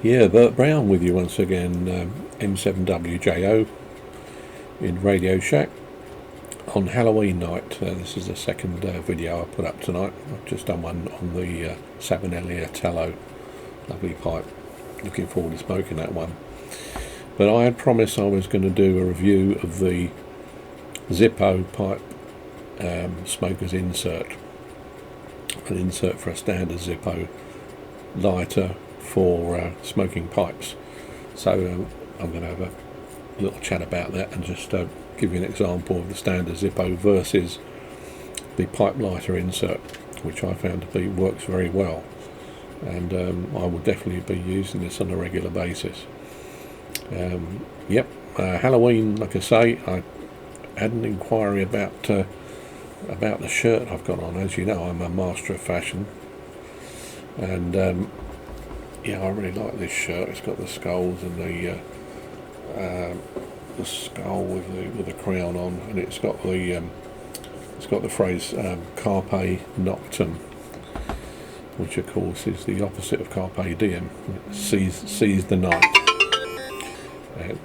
Yeah, Bert Brown with you once again, M7WJO in Radio Shack on Halloween night. This is the second video I put up tonight. I've just done one on the Savinelia Tallow, lovely pipe. Looking forward to smoking that one. But I had promised I was going to do a review of the Zippo pipe smoker's insert. An insert for a standard Zippo lighter for smoking pipes. So I'm going to have a little chat about that and just give you an example of the standard Zippo versus the pipe lighter insert, which I found to be works very well, and I will definitely be using this on a regular basis. Halloween, like I say, I had an inquiry about the shirt I've got on. As you know, I'm a master of fashion, and I really like this shirt. It's got the skulls and the skull with the crown on, and it's got the phrase Carpe Noctem, which of course is the opposite of Carpe Diem. Seize the night. It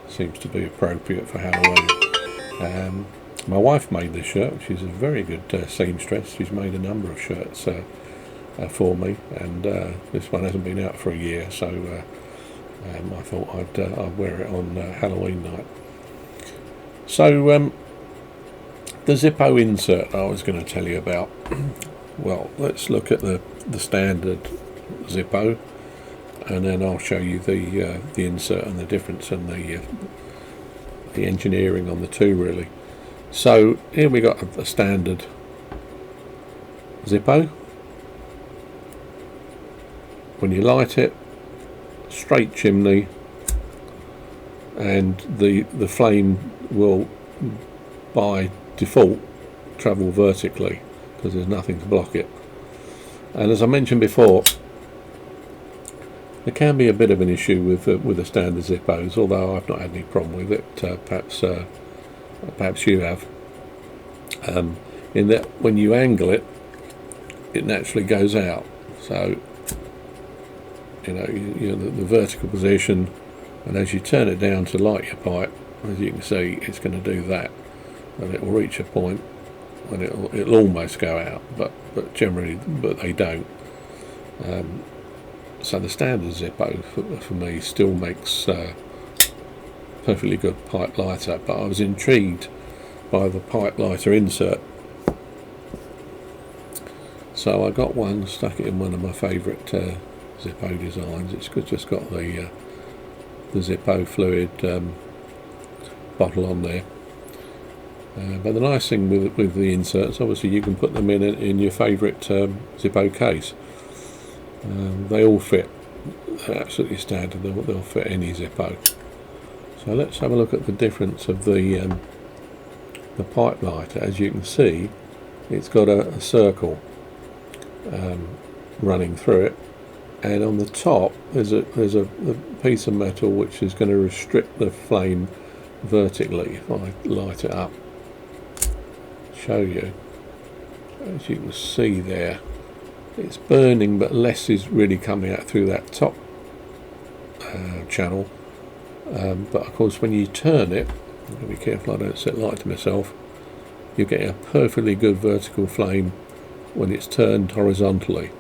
seems to be appropriate for Halloween. My wife made this shirt. She's a very good seamstress. She's made a number of shirts for me, and this one hasn't been out for a year, so I thought I'd wear it on Halloween night. So the Zippo insert I was going to tell you about. Well, let's look at the standard Zippo, and then I'll show you the insert and the difference and the engineering on the two, really. So here we got a standard Zippo. When you light it, straight chimney, and the flame will by default travel vertically because there's nothing to block it. And as I mentioned before, there can be a bit of an issue with the standard Zippos, although I've not had any problem with it. Perhaps you have. In that when you angle it, it naturally goes out. So the vertical position, and as you turn it down to light your pipe, as you can see, it's going to do that, and it will reach a point when it'll almost go out, but they don't. So the standard Zippo for me still makes perfectly good pipe lighter, but I was intrigued by the pipe lighter insert, so I got one, stuck it in one of my favourite Zippo designs. It's just got the Zippo fluid bottle on there. But the nice thing with the inserts, obviously you can put them in your favourite Zippo case. They all fit. They're absolutely standard. They'll fit any Zippo. So let's have a look at the difference of the pipe lighter. As you can see, it's got a circle running through it, and on the top there's a piece of metal which is going to restrict the flame vertically. If I light it up, show you, as you can see there, it's burning, but less is really coming out through that top channel. But of course when you turn it, I'm going to be careful I don't set light to myself, you're getting a perfectly good vertical flame when it's turned horizontally,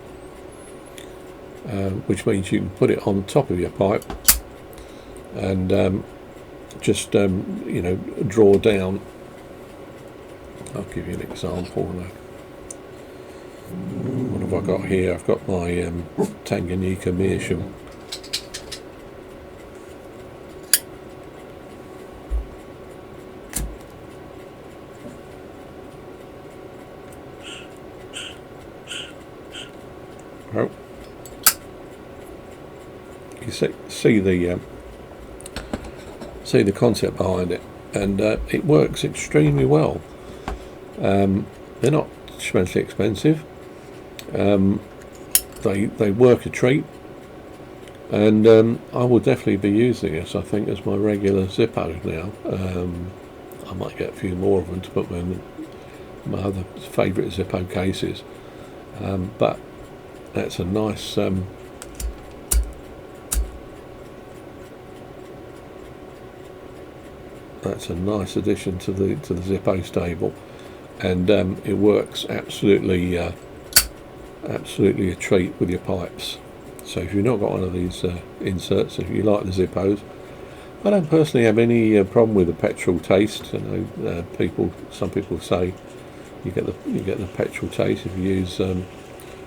which means you can put it on top of your pipe and just draw down. I'll give you an example. What have I got here? I've got my Tanganyika meerschaum. Oh, you see the concept behind it, and it works extremely well. They're not tremendously expensive. They work a treat, and I will definitely be using this, I think, as my regular Zippo now. I might get a few more of them to put in my other favourite Zippo cases, but that's a nice That's a nice addition to the Zippo stable, and it works absolutely absolutely a treat with your pipes. So if you've not got one of these inserts, if you like the Zippos, I don't personally have any problem with the petrol taste. I know some people say you get the petrol taste if you use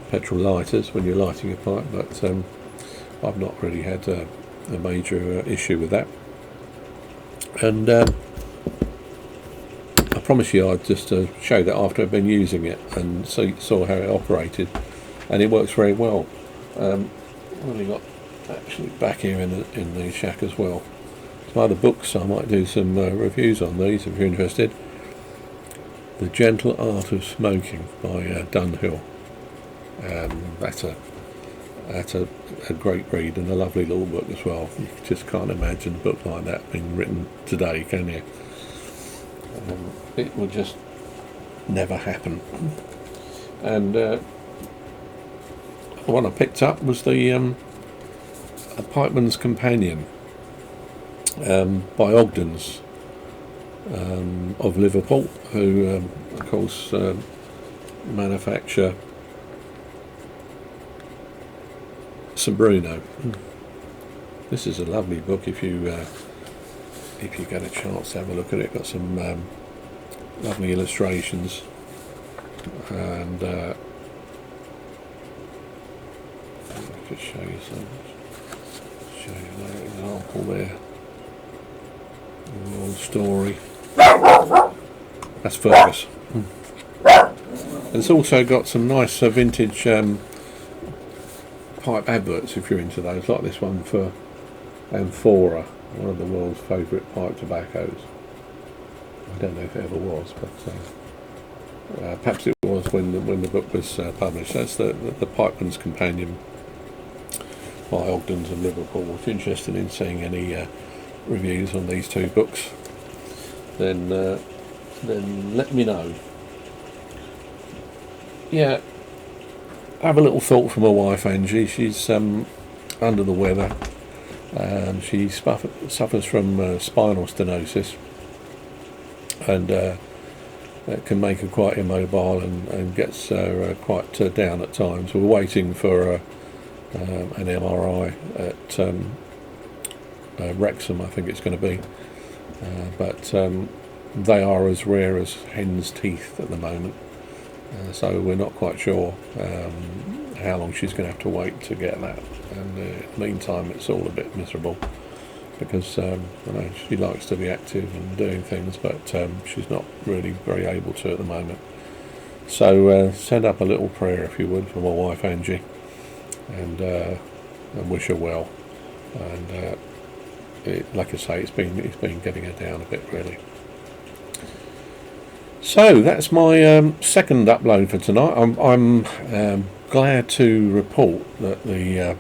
petrol lighters when you're lighting your pipe, but I've not really had a major issue with that. And I promise you, I just showed that after I've been using it and saw how it operated, and it works very well. I've only got actually back here in the shack as well some other books. I might do some reviews on these if you're interested. The Gentle Art of Smoking by Dunhill. That's a great read and a lovely little book as well. You just can't imagine a book like that being written today, can you? It would just never happen. And the one I picked up was the A Pipeman's Companion by Ogden's of Liverpool, who of course manufacture Bruno. This is a lovely book if you get a chance to have a look at it. Got some lovely illustrations, and I'll just show you an example there. The old story. That's Fergus. And it's also got some nice vintage pipe adverts if you're into those, like this one for Amphora, one of the world's favourite pipe tobaccos. I don't know if it ever was, but perhaps it was when the book was published. That's the Pipeman's Companion by Ogden's of Liverpool. If you're interested in seeing any reviews on these two books, then let me know. Yeah, have a little thought from my wife Angie. She's under the weather. She suffers from spinal stenosis, and it can make her quite immobile and gets her quite down at times. We're waiting for an MRI at Wrexham, I think it's going to be, but they are as rare as hen's teeth at the moment. So we're not quite sure how long she's going to have to wait to get that, and in the meantime it's all a bit miserable because I know she likes to be active and doing things, but she's not really very able to at the moment. So send up a little prayer if you would for my wife Angie, and wish her well. And like I say, it's been getting her down a bit really. So that's my second upload for tonight. I'm glad to report that the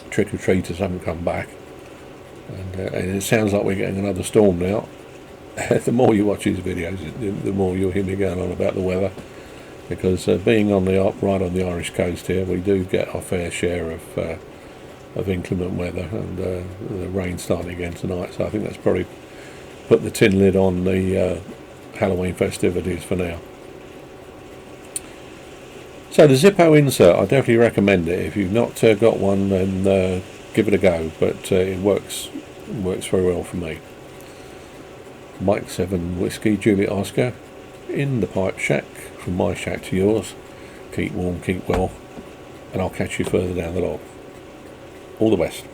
trick-or-treaters haven't come back, and it sounds like we're getting another storm now. The more you watch these videos, the more you'll hear me going on about the weather, because being right on the Irish coast here, we do get our fair share of inclement weather, and the rain starting again tonight. So I think that's probably put the tin lid on the Halloween festivities for now. So the Zippo insert, I definitely recommend it. If you've not got one, then give it a go, but it works very well for me. Mike 7 Whiskey Juliet Oscar in the pipe shack, from my shack to yours. Keep warm, keep well, and I'll catch you further down the log. All the best.